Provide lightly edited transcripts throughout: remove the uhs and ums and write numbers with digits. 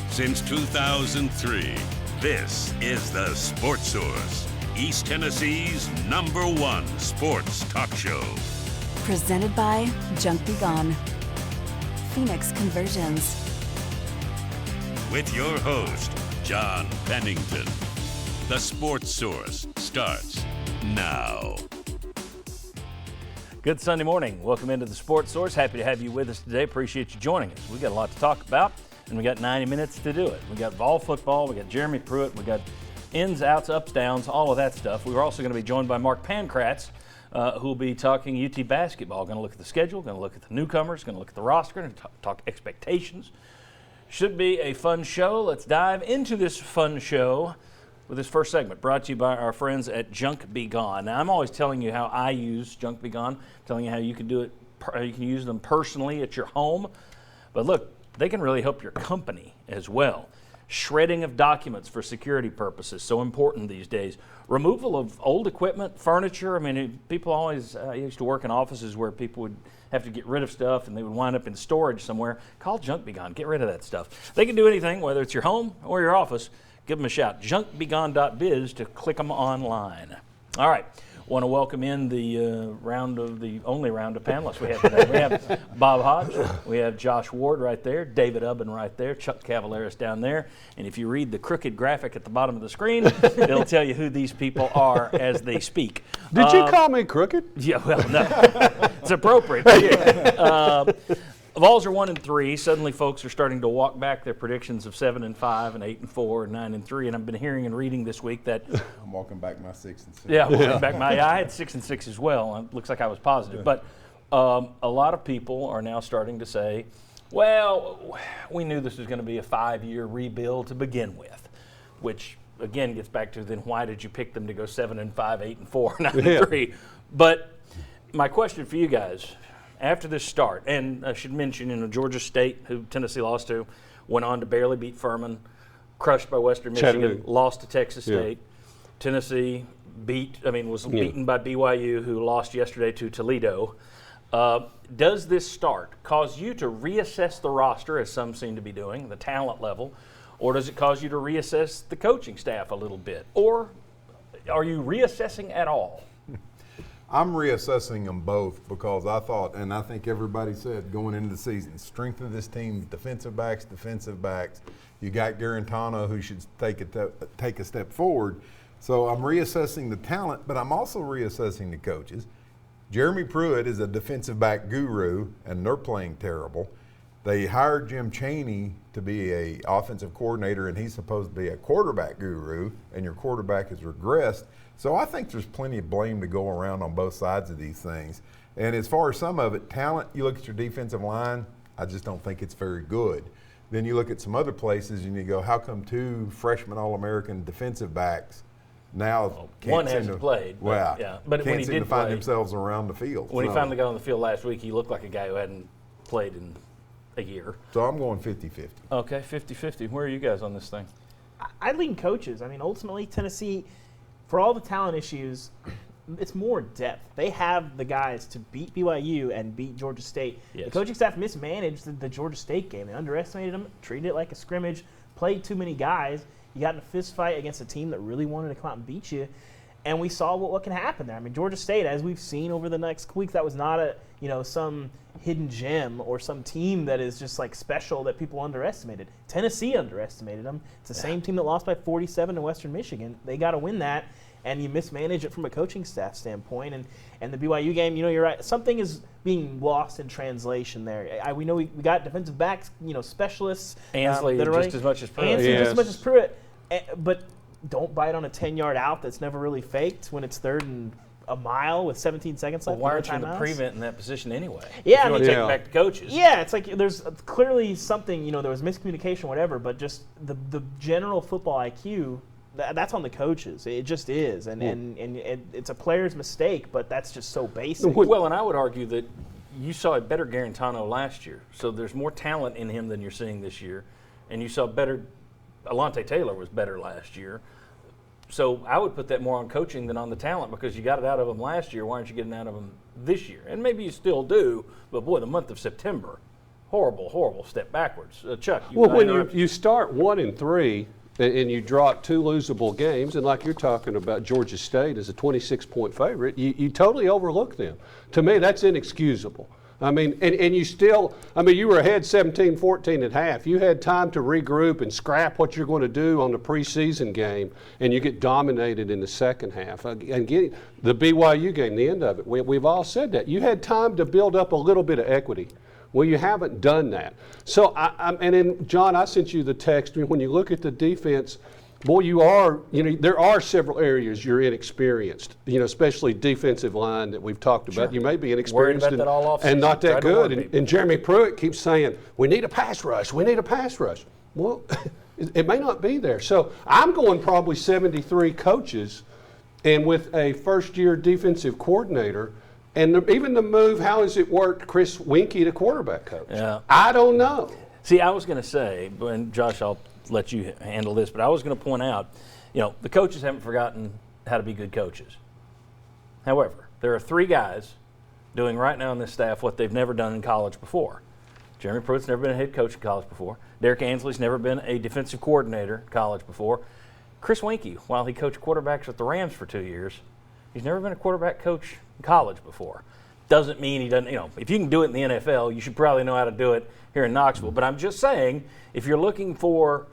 Since 2003, this is the Sports Source, East Tennessee's #1 sports talk show. Presented by Junk Be Gone, Phoenix Conversions. With your host, John Pennington. The Sports Source starts now. Good Sunday morning. Welcome into the Sports Source. Happy to have you with us today. Appreciate you joining us. We got a lot to talk about, and we got 90 minutes to do it. We got Vol football, we got Jeremy Pruitt, we got ins, outs, ups, downs, all of that stuff. We were also going to be joined by Mark Pankratz, who will be talking UT basketball. Going to look at the schedule, going to look at the newcomers, going to look at the roster, going to talk expectations. Should be a fun show. Let's dive into this fun show with this first segment, brought to you by our friends at Junk Be Gone. Now, I'm always telling you how I use Junk Be Gone, telling you how you can do it. You can use them personally at your home. But look, they can really help your company as well. Shredding of documents for security purposes, so important these days. Removal of old equipment, furniture. I mean, people always, I used to work in offices where people would have to get rid of stuff and they would wind up in storage somewhere. Call Junk Be Gone, get rid of that stuff. They can do anything, whether it's your home or your office. Give them a shout. JunkBegone.biz to click them online. All right. Want to welcome in the only round of panelists we have today. We have Bob Hodge, we have Josh Ward right there, David Ubben right there, Chuck Cavaleris down there. And if you read the crooked graphic at the bottom of the screen, it'll tell you who these people are as they speak. Did you call me crooked? Yeah, well, no. It's appropriate. Vols are 1-3. Suddenly, folks are starting to walk back their predictions of 7-5 and 8-4 and 9-3. And I've been hearing and reading this week that I'm walking back my 6-6. Yeah, walking back my. I had 6-6 as well. It looks like I was positive, but a lot of people are now starting to say, "Well, we knew this was going to be a 5-year rebuild to begin with," which again gets back to then why did you pick them to go 7-5, 8-4, 9-3? But my question for you guys. After this start, and I should mention, Georgia State, who Tennessee lost to, went on to barely beat Furman, crushed by Western Michigan, lost to Texas State. Tennessee was beaten by BYU, who lost yesterday to Toledo. Does this start cause you to reassess the roster, as some seem to be doing, the talent level, or does it cause you to reassess the coaching staff a little bit? Or are you reassessing at all? I'm reassessing them both because I thought, and I think everybody said going into the season, strength of this team, defensive backs. You got Garantano who should take a step forward. So I'm reassessing the talent, but I'm also reassessing the coaches. Jeremy Pruitt is a defensive back guru, and they're playing terrible. They hired Jim Chaney to be an offensive coordinator, and he's supposed to be a quarterback guru, and your quarterback has regressed. So I think there's plenty of blame to go around on both sides of these things. And as far as some of it, talent, you look at your defensive line, I just don't think it's very good. Then you look at some other places and you go, how come 2 freshman All-American defensive backs now one hasn't played. But when can't he seem did to find play, themselves around the field. When he finally got on the field last week, he looked like a guy who hadn't played in a year. So I'm going 50-50. Okay, 50-50. Where are you guys on this thing? I lean coaches. I mean, ultimately, Tennessee, for all the talent issues, it's more depth. They have the guys to beat BYU and beat Georgia State. Yes. The coaching staff mismanaged the Georgia State game. They underestimated them, treated it like a scrimmage, played too many guys. You got in a fist fight against a team that really wanted to come out and beat you. And we saw what can happen there. I mean, Georgia State, as we've seen over the next week, that was not some hidden gem or some team that is just like special that people underestimated. Tennessee underestimated them. It's the same team that lost by 47 to Western Michigan. They got to win that, and you mismanage it from a coaching staff standpoint. And the BYU game, you're right. Something is being lost in translation there. We know we got defensive backs, specialists. Ansley just as much as Pruitt. Just as much as Pruitt. But don't bite on a 10-yard out that's never really faked when it's 3rd and a mile with 17 seconds left. Why aren't you in the prevent in that position anyway? Yeah, if you want to take it back to coaches. Yeah, it's like there's clearly something, there was miscommunication, whatever, but just the general football IQ, that's on the coaches. It just is. And it's a player's mistake, but that's just so basic. Well, and I would argue that you saw a better Garantano last year, so there's more talent in him than you're seeing this year. And you saw better Alontae Taylor was better last year. So I would put that more on coaching than on the talent because you got it out of them last year. Why aren't you getting out of them this year. And maybe you still do, but boy, the month of September, horrible step backwards. Chuck, Well, when you start 1-3 and you drop 2 losable games, and like you're talking about Georgia State as a 26-point favorite, you totally overlook them. To me, that's inexcusable. I mean, and you still, you were ahead 17-14 at half. You had time to regroup and scrap what you're going to do on the preseason game, and you get dominated in the second half. And getting the BYU game, the end of it, we've all said that. You had time to build up a little bit of equity. Well, you haven't done that. So, and then, John, I sent you the text. When you look at the defense, boy, there are several areas you're inexperienced, especially defensive line that we've talked about. Sure. You may be inexperienced Worried about that all and not that good. And And Jeremy Pruitt keeps saying, we need a pass rush. We need a pass rush. Well, it may not be there. So I'm going probably 73 coaches, and with a first-year defensive coordinator, and even the move, how has it worked, Chris Winkie to quarterback coach? Yeah. I don't know. See, I was going to say, and Josh, I'll let you handle this, but I was going to point out, the coaches haven't forgotten how to be good coaches. However, there are 3 guys doing right now in this staff what they've never done in college before. Jeremy Pruitt's never been a head coach in college before. Derek Ansley's never been a defensive coordinator in college before. Chris Winkie, while he coached quarterbacks with the Rams for 2 years, he's never been a quarterback coach in college before. Doesn't mean he doesn't, if you can do it in the NFL, you should probably know how to do it here in Knoxville. But I'm just saying, if you're looking for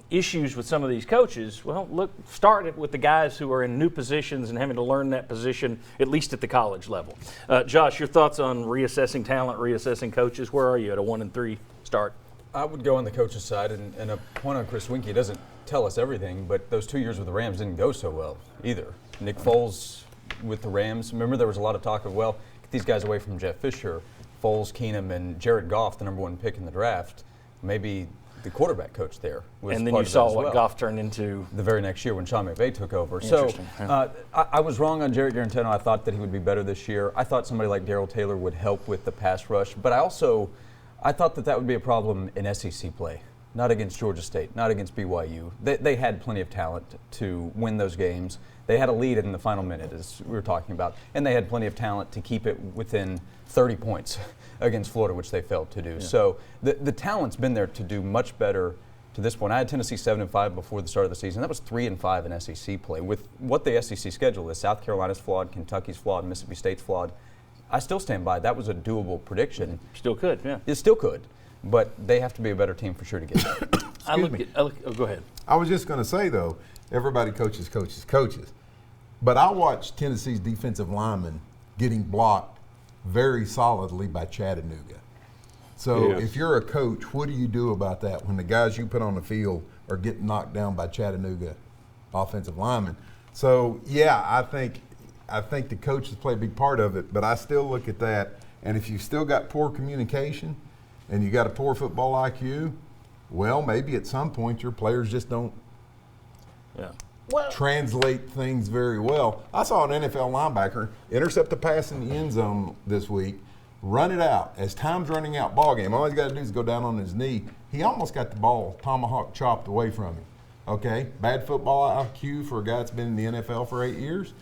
issues with some of these coaches, well, start it with the guys who are in new positions and having to learn that position, at least at the college level. Josh, your thoughts on reassessing talent, reassessing coaches? Where are you at a 1-3 start? I would go on the coach's side, and a point on Chris Winkie doesn't tell us everything, but those 2 years with the Rams didn't go so well either. Nick Foles with the Rams, remember there was a lot of talk of, get these guys away from Jeff Fisher, Foles, Keenum, and Jared Goff, the #1 pick in the draft. Maybe the quarterback coach there was and then part you of saw that as what well. Goff turned into The very next year when Sean McVay took over. So Interesting, yeah. I was wrong on Jarrett Guarantano. I thought that he would be better this year. I thought somebody like Darrell Taylor would help with the pass rush, but I thought that would be a problem in SEC play, not against Georgia State, not against BYU. They had plenty of talent to win those games. They had a lead in the final minute, as we were talking about, and they had plenty of talent to keep it within 30 points against Florida, which they failed to do. Yeah. So the talent's been there to do much better to this point. I had Tennessee 7-5 before the start of the season. That was 3-5 in SEC play. With what the SEC schedule is, South Carolina's flawed, Kentucky's flawed, Mississippi State's flawed. I still stand by. That was a doable prediction. Still could, yeah. It still could, but they have to be a better team for sure to get there. Go ahead. I was just going to say, though, everybody coaches. But I watched Tennessee's defensive linemen getting blocked very solidly by Chattanooga. So if you're a coach, what do you do about that when the guys you put on the field are getting knocked down by Chattanooga offensive linemen? So, yeah, I think the coaches play a big part of it, but I still look at that, and if you've still got poor communication and you got a poor football IQ, well, maybe at some point your players just don't translate things very well. I saw an NFL linebacker intercept a pass in the end zone this week, run it out. As time's running out, ball game, all he's got to do is go down on his knee. He almost got the ball tomahawk chopped away from him. Okay, bad football IQ for a guy that's been in the NFL for 8 years.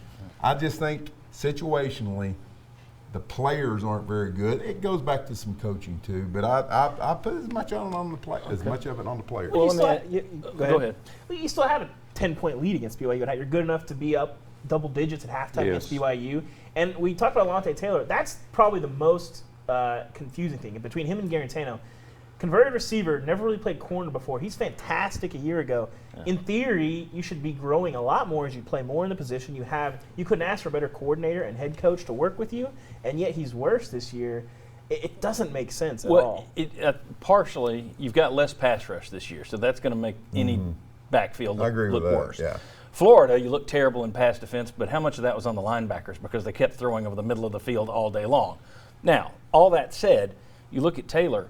I just think situationally, the players aren't very good. It goes back to some coaching too, but I put as much on the play, as much of it on the players. Well, Go ahead. Well, you still have a 10-point lead against BYU. You're good enough to be up double digits at halftime against BYU. And we talked about Alontae Taylor. That's probably the most confusing thing between him and Guarantano. Converted receiver, never really played corner before. He's fantastic a year ago. Yeah. In theory, you should be growing a lot more as you play more in the position. You couldn't ask for a better coordinator and head coach to work with you, and yet he's worse this year. It doesn't make sense at all. Partially, you've got less pass rush this year, so that's going to make any backfield look worse. Yeah. Florida, you look terrible in pass defense, but how much of that was on the linebackers because they kept throwing over the middle of the field all day long? Now, all that said, you look at Taylor.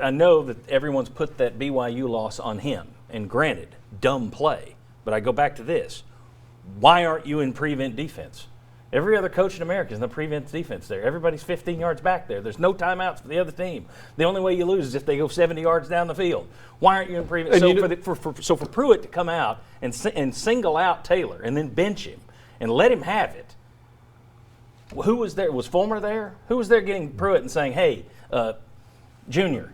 I know that everyone's put that BYU loss on him, and granted, dumb play. But I go back to this. Why aren't you in prevent defense? Every other coach in America is in the prevent defense there. Everybody's 15 yards back there. There's no timeouts for the other team. The only way you lose is if they go 70 yards down the field. Why aren't you in prevent? So for Pruitt to come out and single out Taylor and then bench him and let him have it, Who was there? Was Fulmer there? Who was there getting Pruitt and saying, hey, Junior,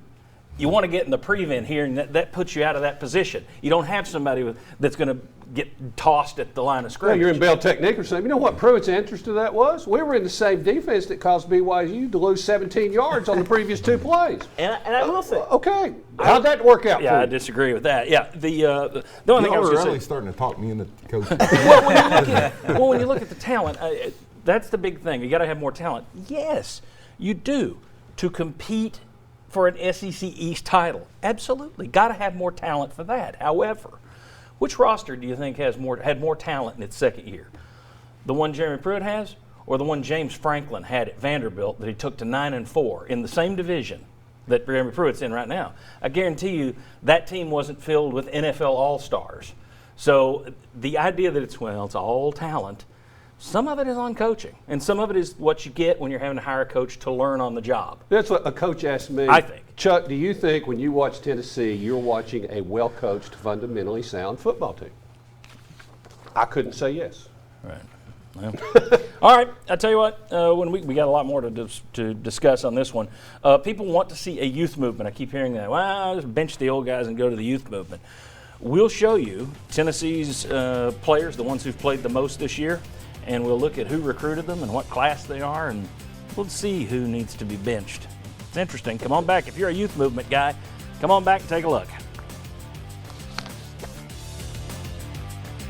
you want to get in the prevent here, and that puts you out of that position. You don't have somebody that's going to get tossed at the line of Well, scrimmage. you're in Bell Technique or something. You know what Pruitt's answer to that was? We were in the same defense that caused BYU to lose 17 yards on the previous 2 plays. And I will say, Okay. How'd that work out Yeah, for I you? disagree with that. Yeah, the only thing I Y'all was are going really to say. starting to talk me into coaching. When you look at the talent, that's the big thing. You got to have more talent. Yes, you do, to compete for an SEC East title. Absolutely, got to have more talent for that. However, which roster do you think had more talent in its second year? The one Jeremy Pruitt has, or the one James Franklin had at Vanderbilt that he took to 9-4 in the same division that Jeremy Pruitt's in right now? I guarantee you that team wasn't filled with NFL All-Stars. So the idea that it's all talent, some of it is on coaching, and some of it is what you get when you're having to hire a coach to learn on the job. That's what a coach asked me. I think. Chuck, do you think when you watch Tennessee, you're watching a well-coached, fundamentally sound football team? I couldn't say yes. Right. Well, all right. I tell you what. When we got a lot more to discuss on this one. People want to see a youth movement. I keep hearing that. Well, just bench the old guys and go to the youth movement. We'll show you Tennessee's players, the ones who've played the most this year, and we'll look at who recruited them and what class they are, and we'll see who needs to be benched. It's interesting. Come on back. If you're a youth movement guy, come on back and take a look.